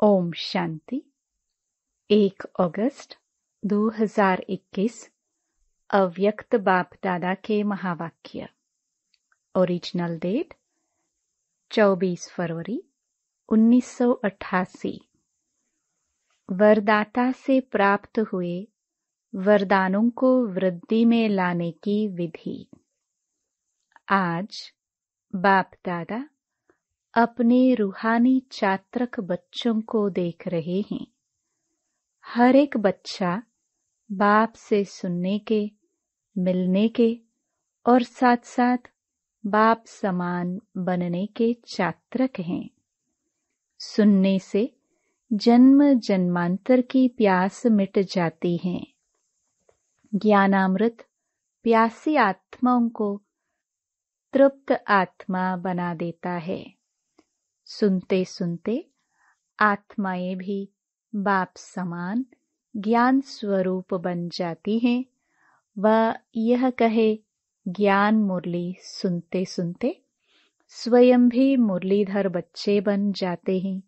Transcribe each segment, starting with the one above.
ओम शांति। 1 अगस्त 2021 अव्यक्त बाप दादा के महावाक्य। ओरिजिनल डेट 24 फरवरी 1988। वरदाता से प्राप्त हुए वरदानों को वृद्धि में लाने की विधि। आज बाप दादा अपने रूहानी चात्रक बच्चों को देख रहे हैं। हर एक बच्चा बाप से सुनने के, मिलने के और साथ साथ बाप समान बनने के चात्रक हैं। सुनने से जन्म जन्मांतर की प्यास मिट जाती है। ज्ञानामृत प्यासी आत्माओं को तृप्त आत्मा बना देता है। सुनते सुनते आत्माएं भी बाप समान ज्ञान स्वरूप बन जाती हैं। वह यह कहे, ज्ञान मुरली सुनते सुनते स्वयं भी मुरलीधर बच्चे बन जाते हैं।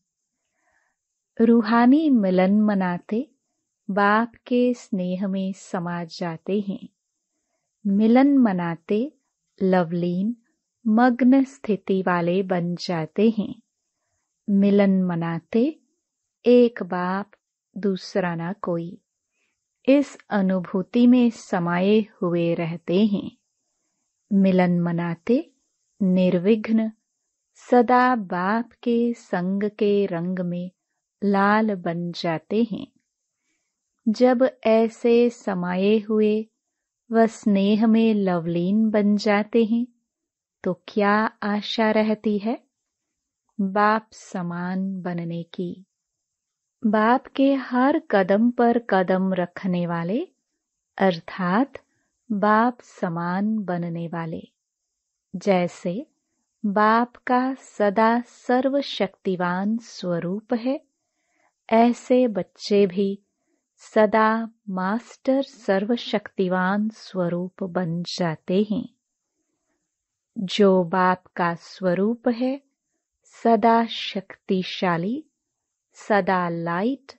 रूहानी मिलन मनाते बाप के स्नेह में समा जाते हैं। मिलन मनाते लवलीन मग्न स्थिति वाले बन जाते हैं। मिलन मनाते एक बाप दूसरा ना कोई, इस अनुभूति में समाये हुए रहते हैं। मिलन मनाते निर्विघ्न सदा बाप के संग के रंग में लाल बन जाते हैं। जब ऐसे समाये हुए व स्नेह में लवलीन बन जाते हैं तो क्या आशा रहती है? बाप समान बनने की। बाप के हर कदम पर कदम रखने वाले अर्थात बाप समान बनने वाले। जैसे बाप का सदा सर्वशक्तिवान स्वरूप है, ऐसे बच्चे भी सदा मास्टर सर्वशक्तिवान स्वरूप बन जाते हैं। जो बाप का स्वरूप है, सदा शक्तिशाली, सदा लाइट,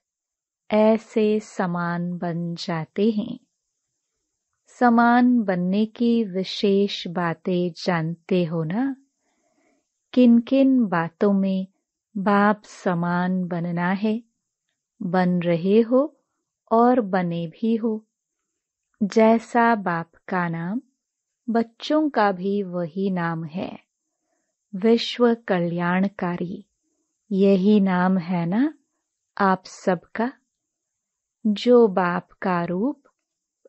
ऐसे समान बन जाते हैं। समान बनने की विशेष बातें जानते हो ना? किन किन बातों में बाप समान बनना है, बन रहे हो और बने भी हो। जैसा बाप का नाम, बच्चों का भी वही नाम है, विश्व कल्याणकारी। यही नाम है ना आप सबका? जो बाप का रूप,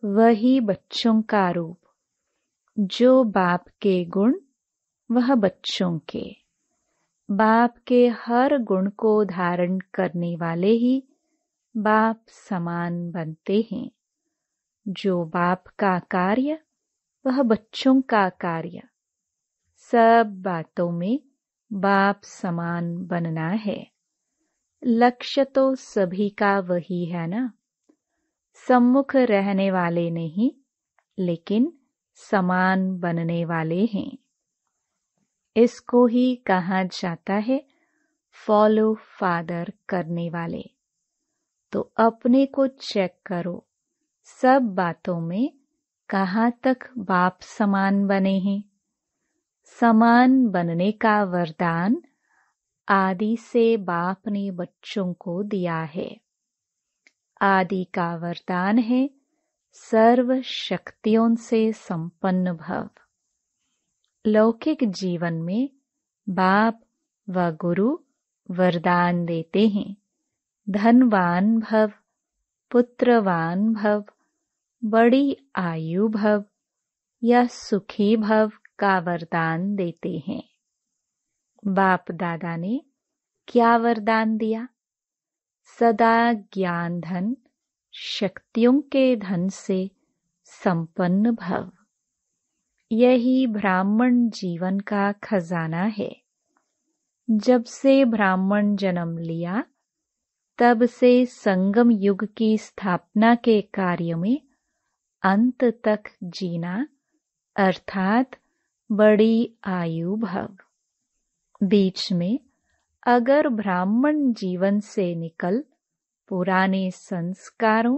वही बच्चों का रूप। जो बाप के गुण, वह बच्चों के। बाप के हर गुण को धारण करने वाले ही बाप समान बनते हैं। जो बाप का कार्य, वह बच्चों का कार्य। सब बातों में बाप समान बनना है। लक्ष्य तो सभी का वही है ना? सम्मुख रहने वाले नहीं, लेकिन समान बनने वाले हैं। इसको ही कहा जाता है फॉलो फादर करने वाले। तो अपने को चेक करो, सब बातों में कहाँ तक बाप समान बने हैं। समान बनने का वरदान आदि से बाप ने बच्चों को दिया है। आदि का वरदान है सर्व शक्तियों से संपन्न भव। लौकिक जीवन में बाप व गुरु वरदान देते हैं, धनवान भव, पुत्रवान भव, बड़ी आयु भव या सुखी भव का वरदान देते हैं। बाप दादा ने क्या वरदान दिया? सदा ज्ञान धन, शक्तियों के धन से संपन्न भव। यही ब्राह्मण जीवन का खजाना है। जब से ब्राह्मण जन्म लिया, तब से संगम युग की स्थापना के कार्य में अंत तक जीना, अर्थात बड़ी आयु भव। बीच में अगर ब्राह्मण जीवन से निकल पुराने संस्कारों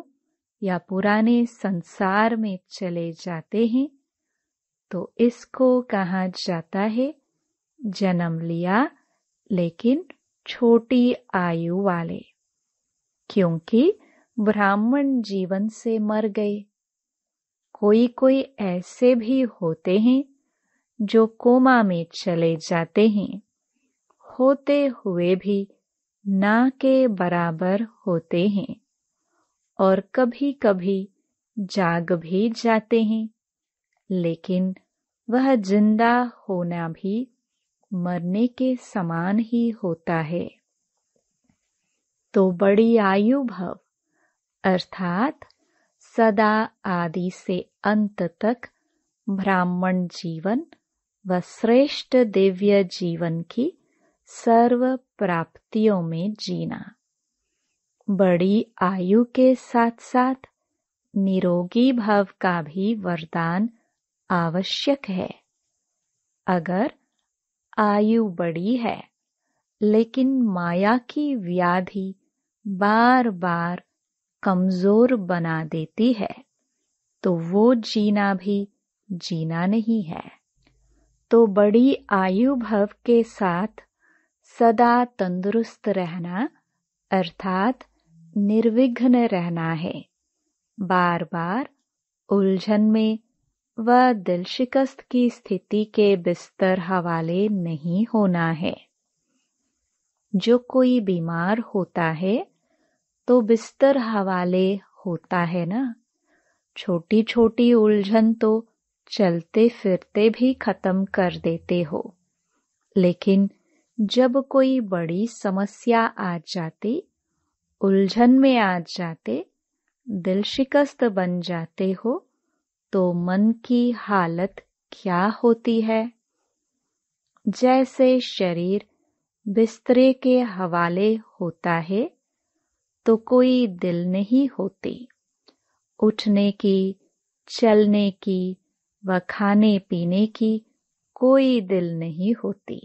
या पुराने संसार में चले जाते हैं तो इसको कहा जाता है जन्म लिया लेकिन छोटी आयु वाले, क्योंकि ब्राह्मण जीवन से मर गए। कोई कोई ऐसे भी होते हैं जो कोमा में चले जाते हैं, होते हुए भी ना के बराबर होते हैं और कभी कभी जाग भी जाते हैं, लेकिन वह जिंदा होना भी मरने के समान ही होता है। तो बड़ी आयु भव अर्थात सदा आदि से अंत तक ब्राह्मण जीवन व श्रेष्ठ दिव्य जीवन की सर्व प्राप्तियों में जीना। बड़ी आयु के साथ साथ निरोगी भव का भी वरदान आवश्यक है। अगर आयु बड़ी है लेकिन माया की व्याधि बार बार कमजोर बना देती है तो वो जीना भी जीना नहीं है। तो बड़ी आयु भव के साथ सदा तंदुरुस्त रहना अर्थात निर्विघ्न रहना है। बार बार उलझन में व दिल शिकस्त की स्थिति के बिस्तर हवाले नहीं होना है। जो कोई बीमार होता है तो बिस्तर हवाले होता है ना। छोटी छोटी उलझन तो चलते फिरते भी खत्म कर देते हो, लेकिन जब कोई बड़ी समस्या आ जाती, उलझन में आ जाते, दिल शिकस्त बन जाते हो तो मन की हालत क्या होती है। जैसे शरीर बिस्तरे के हवाले होता है तो कोई दिल नहीं होती। उठने की, चलने की व खाने पीने की कोई दिल नहीं होती।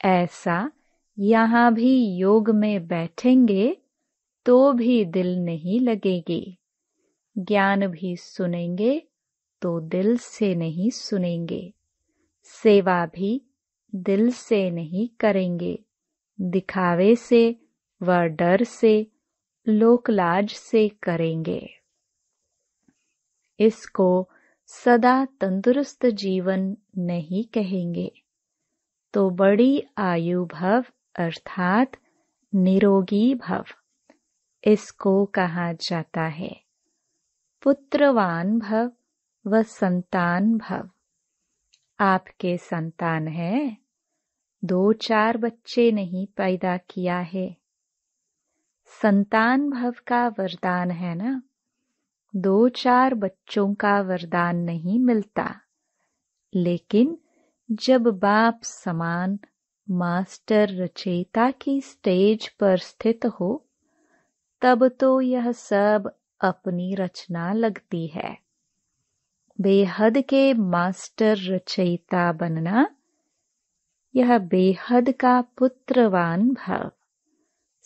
ऐसा यहाँ भी योग में बैठेंगे तो भी दिल नहीं लगेगी। ज्ञान भी सुनेंगे तो दिल से नहीं सुनेंगे। सेवा भी दिल से नहीं करेंगे, दिखावे से व डर से, लोकलाज से करेंगे। इसको सदा तंदुरुस्त जीवन नहीं कहेंगे। तो बड़ी आयु भव अर्थात निरोगी भव, इसको कहा जाता है। पुत्रवान भव व संतान भव। आपके संतान है, 2-4 बच्चे नहीं पैदा किया है। संतान भव का वरदान है ना। 2-4 बच्चों का वरदान नहीं मिलता, लेकिन जब बाप समान मास्टर रचयिता की स्टेज पर स्थित हो तब तो यह सब अपनी रचना लगती है। बेहद के मास्टर रचयिता बनना, यह बेहद का पुत्रवान भव,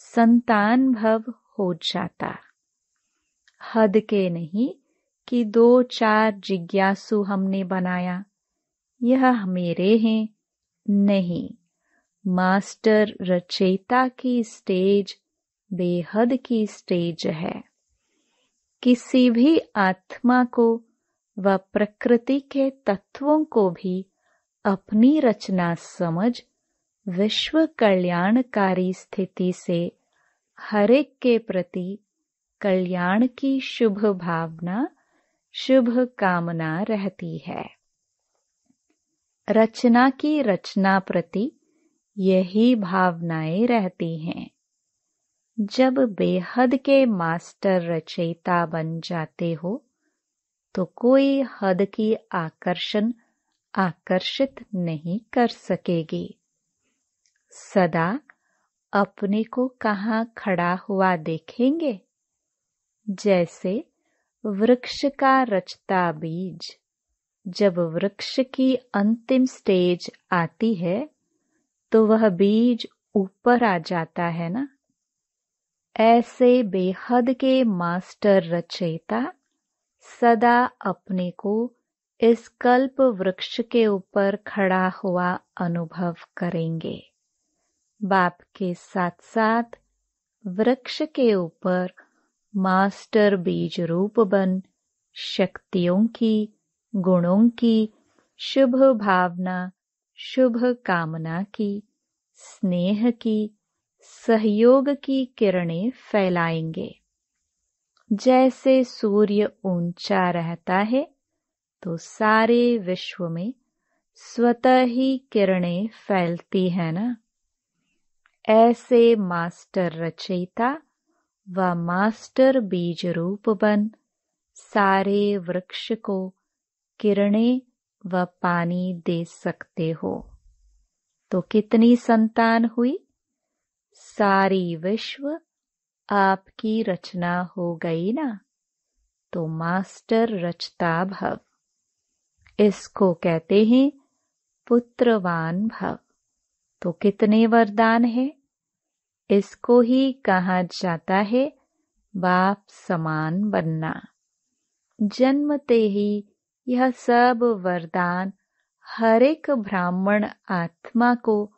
संतान भव हो जाता। हद के नहीं कि 2-4 जिज्ञासु हमने बनाया, यह मेरे हैं, नहीं। मास्टर रचयिता की स्टेज बेहद की स्टेज है। किसी भी आत्मा को व प्रकृति के तत्वों को भी अपनी रचना समझ विश्व कल्याणकारी स्थिति से हरेक के प्रति कल्याण की शुभ भावना, शुभ कामना रहती है। रचना की रचना प्रति यही भावनाएं रहती हैं। जब बेहद के मास्टर रचयिता बन जाते हो तो कोई हद की आकर्षण आकर्षित नहीं कर सकेगी। सदा अपने को कहाँ खड़ा हुआ देखेंगे? जैसे वृक्ष का रचता बीज, जब वृक्ष की अंतिम स्टेज आती है तो वह बीज ऊपर आ जाता है ना। ऐसे बेहद के मास्टर रचयिता सदा अपने को इस कल्प वृक्ष के ऊपर खड़ा हुआ अनुभव करेंगे। बाप के साथ साथ वृक्ष के ऊपर मास्टर बीज रूप बन शक्तियों की, गुणों की, शुभ भावना, शुभ कामना की, स्नेह की, सहयोग की किरणें फैलाएंगे। जैसे सूर्य ऊंचा रहता है तो सारे विश्व में स्वतः ही किरणें फैलती है ना। ऐसे मास्टर रचयिता व मास्टर बीज रूप बन सारे वृक्ष को किरणें व पानी दे सकते हो। तो कितनी संतान हुई? सारी विश्व आपकी रचना हो गई ना। तो मास्टर रचता भव, इसको कहते हैं पुत्रवान भव। तो कितने वरदान है? इसको ही कहा जाता है बाप समान बनना। जन्मते ही यह सब वरदान हर एक ब्राह्मण आत्मा को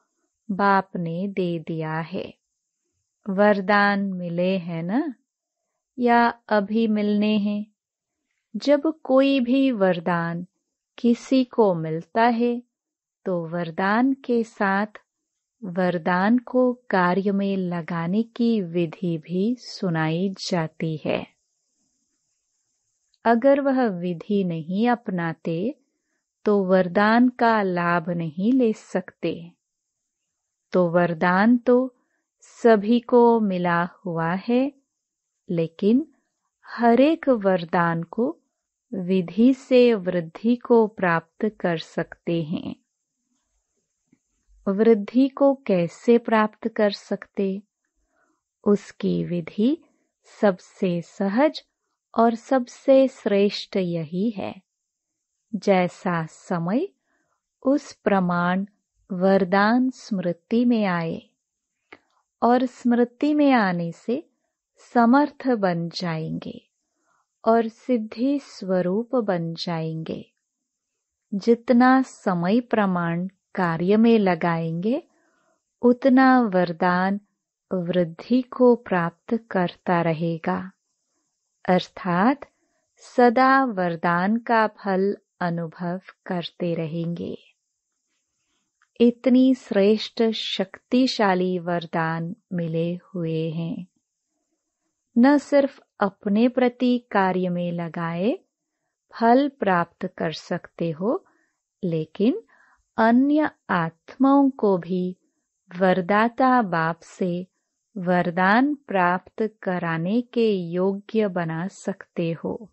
बाप ने दे दिया है। वरदान मिले हैं ना, या अभी मिलने हैं? जब कोई भी वरदान किसी को मिलता है तो वरदान के साथ वरदान को कार्य में लगाने की विधि भी सुनाई जाती है। अगर वह विधि नहीं अपनाते तो वरदान का लाभ नहीं ले सकते। तो वरदान तो सभी को मिला हुआ है, लेकिन हर एक वरदान को विधि से वृद्धि को प्राप्त कर सकते हैं। वृद्धि को कैसे प्राप्त कर सकते? उसकी विधि सबसे सहज और सबसे श्रेष्ठ यही है। जैसा समय उस प्रमाण वरदान स्मृति में आए, और स्मृति में आने से समर्थ बन जाएंगे और सिद्धि स्वरूप बन जाएंगे। जितना समय प्रमाण कार्य में लगाएंगे उतना वरदान वृद्धि को प्राप्त करता रहेगा, अर्थात सदा वरदान का फल अनुभव करते रहेंगे। इतनी श्रेष्ठ शक्तिशाली वरदान मिले हुए हैं। न सिर्फ अपने प्रति कार्य में लगाए फल प्राप्त कर सकते हो, लेकिन अन्य आत्माओं को भी वरदाता बाप से वरदान प्राप्त कराने के योग्य बना सकते हो।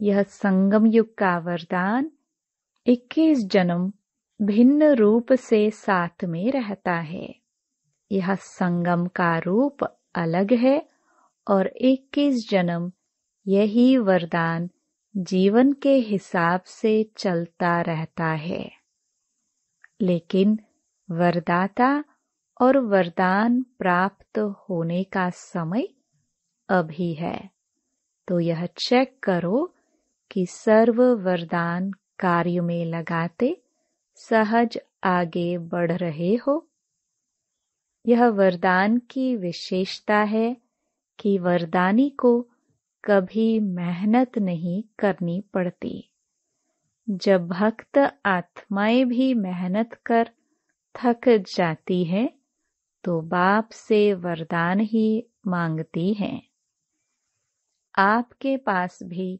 यह संगम युग का वरदान 21 जन्म भिन्न रूप से साथ में रहता है। यह संगम का रूप अलग है और 21 जन्म यही वरदान जीवन के हिसाब से चलता रहता है। लेकिन वरदाता और वरदान प्राप्त होने का समय अभी है। तो यह चेक करो कि सर्व वरदान कार्य में लगाते सहज आगे बढ़ रहे हो। यह वरदान की विशेषता है कि वरदानी को कभी मेहनत नहीं करनी पड़ती। जब भक्त आत्माएं भी मेहनत कर थक जाती हैं तो बाप से वरदान ही मांगती हैं। आपके पास भी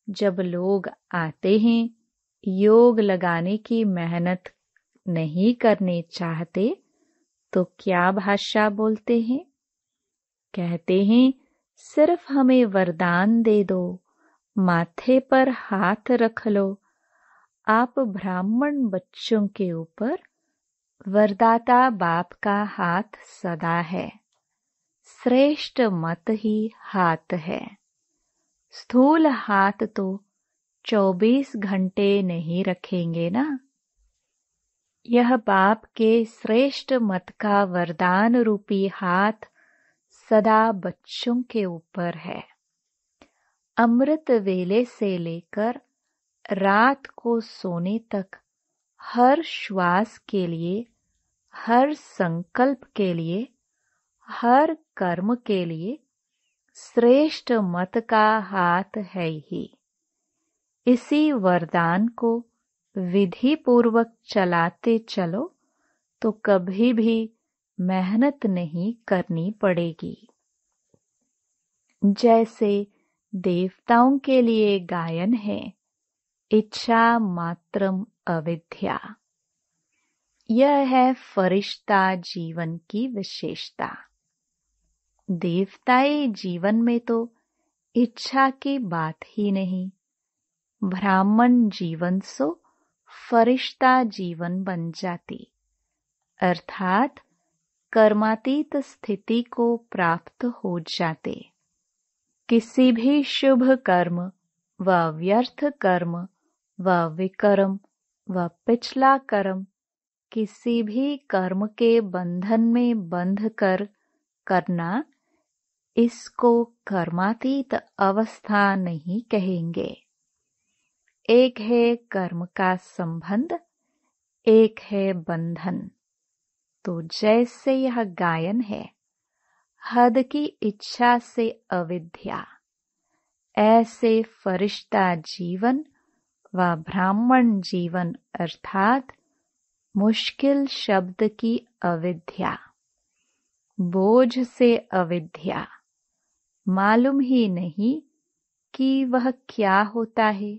जब लोग आते हैं योग लगाने की मेहनत नहीं करने चाहते तो क्या भाषा बोलते हैं? कहते हैं सिर्फ हमें वरदान दे दो, माथे पर हाथ रख लो। आप ब्राह्मण बच्चों के ऊपर वरदाता बाप का हाथ सदा है। श्रेष्ठ मत ही हाथ है। स्थूल हाथ तो 24 घंटे नहीं रखेंगे ना। यह बाप के श्रेष्ठ मत का वरदान रूपी हाथ सदा बच्चों के ऊपर है। अमृत वेले से लेकर रात को सोने तक हर श्वास के लिए, हर संकल्प के लिए, हर कर्म के लिए श्रेष्ठ मत का हाथ है ही। इसी वरदान को विधि पूर्वक चलाते चलो तो कभी भी मेहनत नहीं करनी पड़ेगी। जैसे देवताओं के लिए गायन है, इच्छा मात्रम अविद्या। यह है फरिश्ता जीवन की विशेषता। देवताई जीवन में तो इच्छा की बात ही नहीं। ब्राह्मण जीवन सो फरिश्ता जीवन बन जाती, अर्थात कर्मातीत स्थिति को प्राप्त हो जाते। किसी भी शुभ कर्म व व्यर्थ कर्म व विकर्म व पिछला कर्म किसी भी कर्म के बंधन में बंध कर करना, इसको कर्मातीत अवस्था नहीं कहेंगे। एक है कर्म का संबंध, एक है बंधन। तो जैसे यह गायन है, हद की इच्छा से अविद्या, ऐसे फरिश्ता जीवन व ब्राह्मण जीवन अर्थात मुश्किल शब्द की अविद्या, बोझ से अविद्या, मालूम ही नहीं कि वह क्या होता है।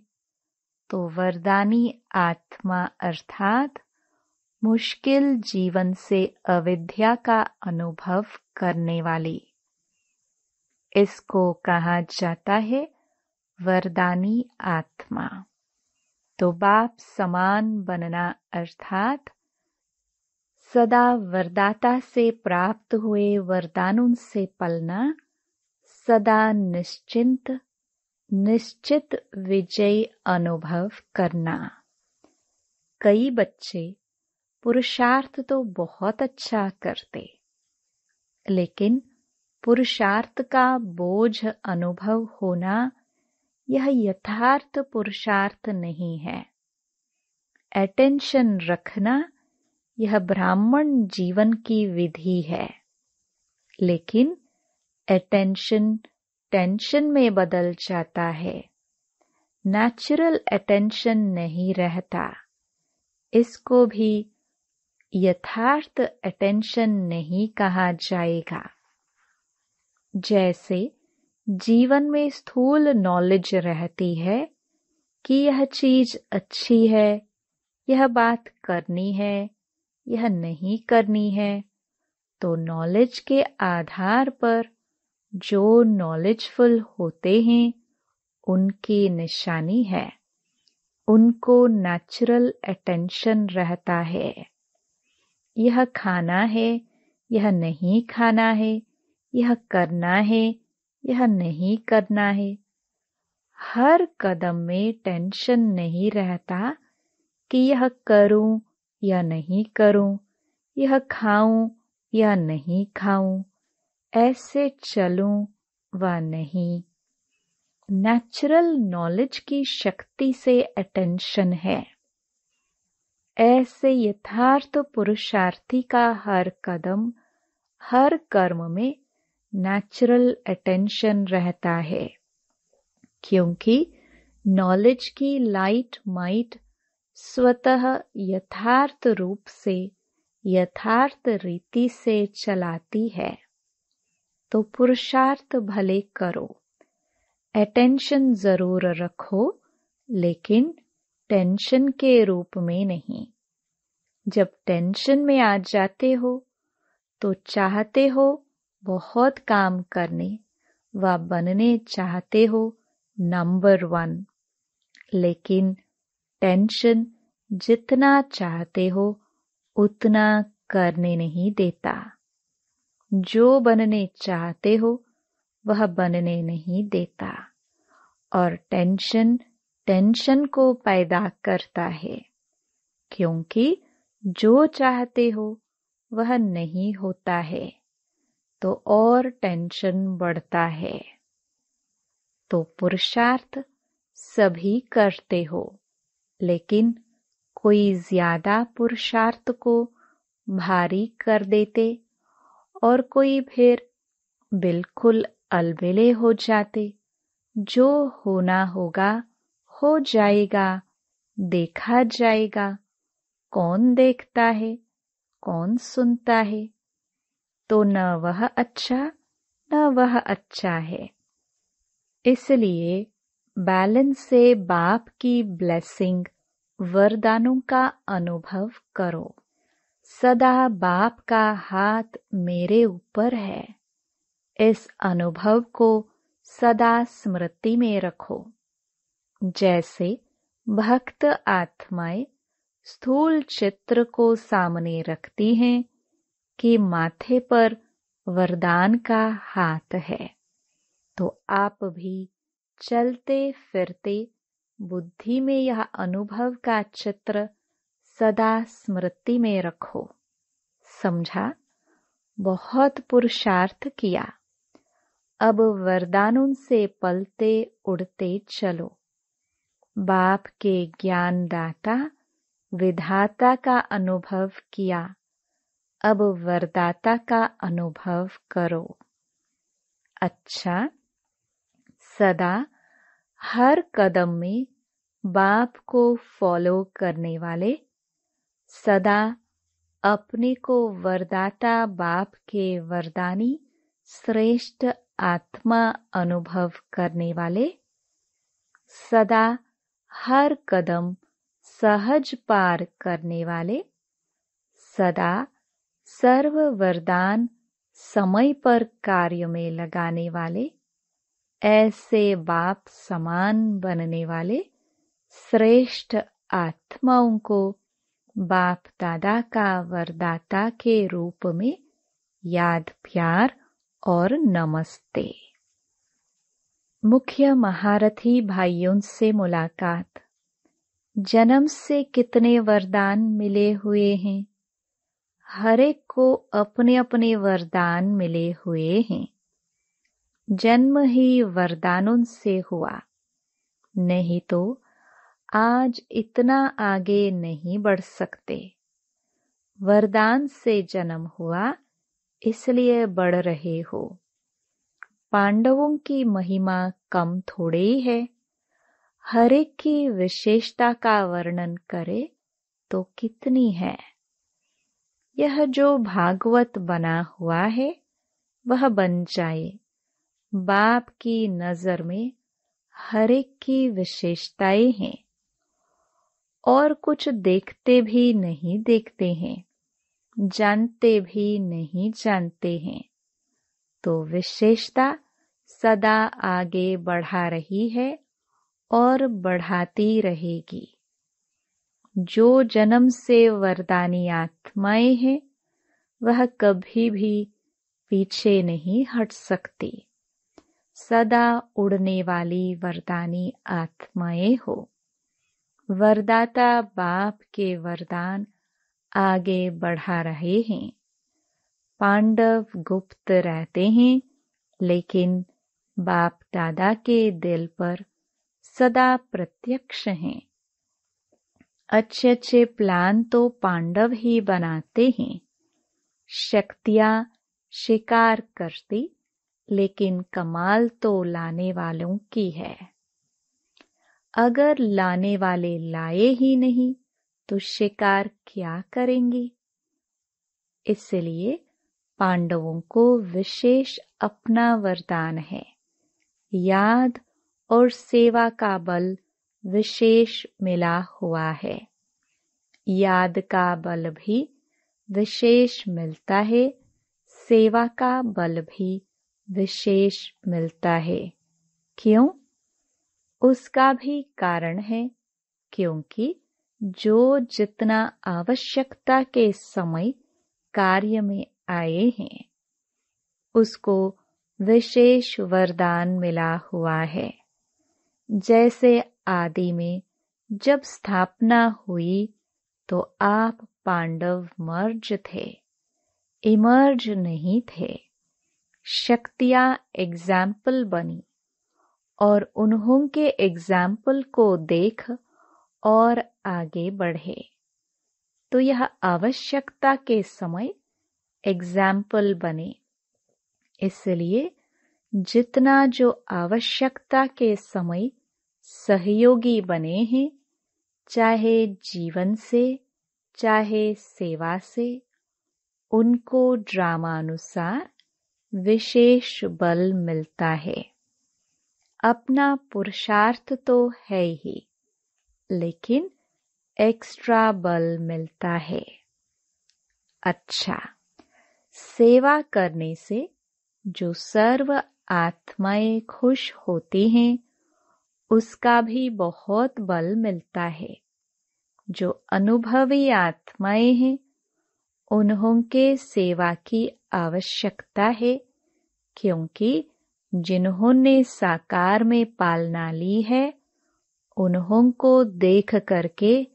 तो वरदानी आत्मा अर्थात मुश्किल जीवन से अविद्या का अनुभव करने वाली, इसको कहा जाता है वरदानी आत्मा। तो बाप समान बनना अर्थात सदा वरदाता से प्राप्त हुए वरदानों से पलना, सदा निश्चित विजय अनुभव करना। कई बच्चे पुरुषार्थ तो बहुत अच्छा करते, लेकिन पुरुषार्थ का बोझ अनुभव होना यह यथार्थ पुरुषार्थ नहीं है। अटेंशन रखना यह ब्राह्मण जीवन की विधि है, लेकिन अटेंशन टेंशन में बदल जाता है। नेचुरल अटेंशन नहीं रहता। इसको भी यथार्थ अटेंशन नहीं कहा जाएगा। जैसे जीवन में स्थूल नॉलेज रहती है कि यह चीज अच्छी है, यह बात करनी है, यह नहीं करनी है, तो नॉलेज के आधार पर जो नॉलेजफुल होते हैं उनकी निशानी है, उनको नेचुरल अटेंशन रहता है। यह खाना है, यह नहीं खाना है, यह करना है, यह नहीं करना है। हर कदम में टेंशन नहीं रहता कि यह करूं या नहीं करूं, यह खाऊं या नहीं खाऊं, ऐसे चलूं व नहीं। नेचुरल नॉलेज की शक्ति से अटेंशन है। ऐसे यथार्थ पुरुषार्थी का हर कदम, हर कर्म में नेचुरल अटेंशन रहता है, क्योंकि नॉलेज की लाइट माइट स्वतः यथार्थ रूप से, यथार्थ रीति से चलाती है। तो पुरुषार्थ भले करो, अटेंशन जरूर रखो, लेकिन टेंशन के रूप में नहीं। जब टेंशन में आ जाते हो तो चाहते हो बहुत काम करने व बनने चाहते हो नंबर 1, लेकिन टेंशन जितना चाहते हो उतना करने नहीं देता। जो बनने चाहते हो वह बनने नहीं देता, और टेंशन को पैदा करता है, क्योंकि जो चाहते हो वह नहीं होता है तो और टेंशन बढ़ता है। तो पुरुषार्थ सभी करते हो, लेकिन कोई ज्यादा पुरुषार्थ को भारी कर देते और कोई फिर बिल्कुल अलबेले हो जाते। जो होना होगा हो जाएगा, देखा जाएगा। कौन देखता है, कौन सुनता है? तो न वह अच्छा न वह अच्छा है। इसलिए बैलेंस से बाप की ब्लेसिंग वरदानों का अनुभव करो। सदा बाप का हाथ मेरे ऊपर है, इस अनुभव को सदा स्मृति में रखो। जैसे भक्त आत्माएं स्थूल चित्र को सामने रखती हैं कि माथे पर वरदान का हाथ है, तो आप भी चलते फिरते बुद्धि में यह अनुभव का चित्र सदा स्मृति में रखो। समझा? बहुत पुरुषार्थ किया, अब वरदानों से पलते उड़ते चलो। बाप के ज्ञानदाता विधाता का अनुभव किया, अब वरदाता का अनुभव करो। अच्छा, सदा हर कदम में बाप को फॉलो करने वाले, सदा अपने को वरदाता बाप के वरदानी श्रेष्ठ आत्मा अनुभव करने वाले, सदा हर कदम सहज पार करने वाले, सदा सर्व वरदान समय पर कार्य में लगाने वाले, ऐसे बाप समान बनने वाले श्रेष्ठ आत्माओं को बाप दादा का वरदाता के रूप में याद, प्यार और नमस्ते। मुख्य महारथी भाइयों से मुलाकात। जन्म से कितने वरदान मिले हुए हैं? हर एक को अपने अपने वरदान मिले हुए हैं। जन्म ही वरदानों से हुआ, नहीं तो आज इतना आगे नहीं बढ़ सकते। वरदान से जन्म हुआ, इसलिए बढ़ रहे हो। पांडवों की महिमा कम थोड़े ही है। हर एक की विशेषता का वर्णन करे तो कितनी है। यह जो भागवत बना हुआ है वह बन जाए। बाप की नजर में हर एक की विशेषताएं हैं, और कुछ देखते भी नहीं देखते हैं, जानते भी नहीं जानते हैं। तो विशेषता सदा आगे बढ़ा रही है और बढ़ाती रहेगी। जो जन्म से वरदानी आत्माएं हैं वह कभी भी पीछे नहीं हट सकती। सदा उड़ने वाली वरदानी आत्माएं हो। वरदाता बाप के वरदान आगे बढ़ा रहे हैं। पांडव गुप्त रहते हैं, लेकिन बाप दादा के दिल पर सदा प्रत्यक्ष हैं। अच्छे अच्छे प्लान तो पांडव ही बनाते हैं। शक्तियां शिकार करती, लेकिन कमाल तो लाने वालों की है। अगर लाने वाले लाए ही नहीं तो शिकार क्या करेंगे? इसलिए पांडवों को विशेष अपना वरदान है। याद और सेवा का बल विशेष मिला हुआ है। याद का बल भी विशेष मिलता है, सेवा का बल भी विशेष मिलता है। क्यों? उसका भी कारण है, क्योंकि जो जितना आवश्यकता के समय कार्य में आए हैं उसको विशेष वरदान मिला हुआ है। जैसे आदि में जब स्थापना हुई तो आप पांडव मर्ज थे, इमर्ज नहीं थे। शक्तियां एग्जाम्पल बनी और उन्हों के एग्जाम्पल को देख और आगे बढ़े। तो यह आवश्यकता के समय एग्जाम्पल बने। इसलिए जितना जो आवश्यकता के समय सहयोगी बने हैं, चाहे जीवन से चाहे सेवा से, उनको ड्रामानुसार विशेष बल मिलता है। अपना पुरुषार्थ तो है ही, लेकिन एक्स्ट्रा बल मिलता है। अच्छा, सेवा करने से जो सर्व आत्माएं खुश होती हैं, उसका भी बहुत बल मिलता है। जो अनुभवी आत्माएं हैं, उन्हों के सेवा की आवश्यकता है, क्योंकि जिन्होंने साकार में पालना ली है, उन्हों को देख करके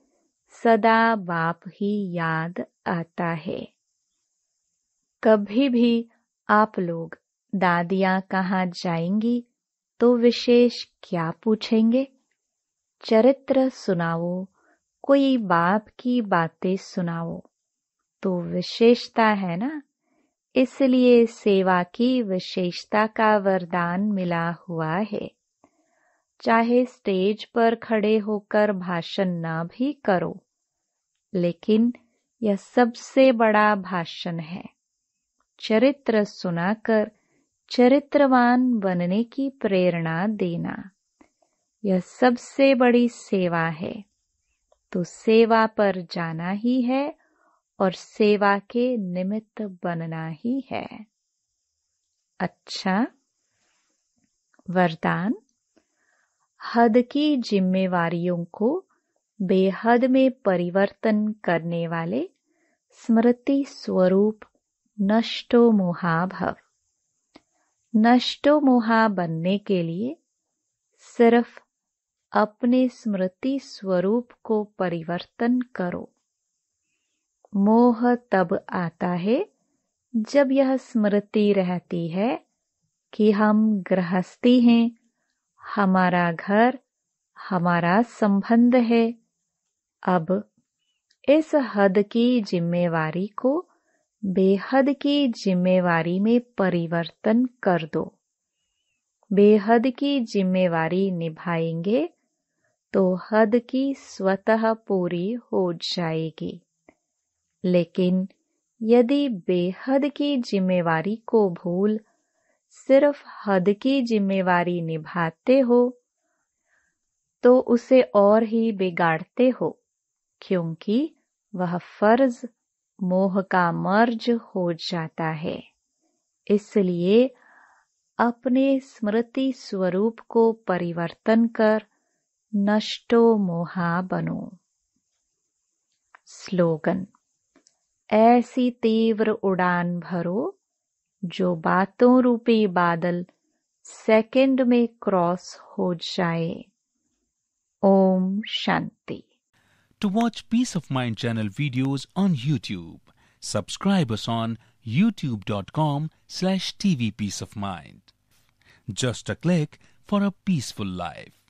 सदा बाप ही याद आता है। कभी भी आप लोग दादियाँ कहाँ जाएंगी तो विशेष क्या पूछेंगे? चरित्र सुनाओ, कोई बाप की बातें सुनाओ, तो विशेषता है ना। इसलिए सेवा की विशेषता का वरदान मिला हुआ है। चाहे स्टेज पर खड़े होकर भाषण न भी करो, लेकिन यह सबसे बड़ा भाषण है। चरित्र सुनाकर चरित्रवान बनने की प्रेरणा देना, यह सबसे बड़ी सेवा है। तो सेवा पर जाना ही है और सेवा के निमित्त बनना ही है। अच्छा, वरदान। हद की जिम्मेवारियों को बेहद में परिवर्तन करने वाले स्मृति स्वरूप नष्टो मोहा भव। नष्टो मोहा बनने के लिए सिर्फ अपने स्मृति स्वरूप को परिवर्तन करो। मोह तब आता है जब यह स्मृति रहती है कि हम गृहस्थी हैं, हमारा घर, हमारा संबंध है। अब इस हद की जिम्मेवारी को बेहद की जिम्मेवारी में परिवर्तन कर दो। बेहद की जिम्मेवारी निभाएंगे तो हद की स्वतः पूरी हो जाएगी। लेकिन यदि बेहद की जिम्मेवारी को भूल सिर्फ हद की जिम्मेवारी निभाते हो, तो उसे और ही बिगाड़ते हो, क्योंकि वह फर्ज मोह का मर्ज हो जाता है। इसलिए अपने स्मृति स्वरूप को परिवर्तन कर नष्टो मोहा बनो। स्लोगन। ऐसी तीव्र उड़ान भरो जो बातों रूपी बादल सेकंड में क्रॉस हो जाए। Om Shanti. To watch Peace of Mind channel videos on YouTube, subscribe us on youtube.com/tvpeaceofmind. Just a click for a peaceful life.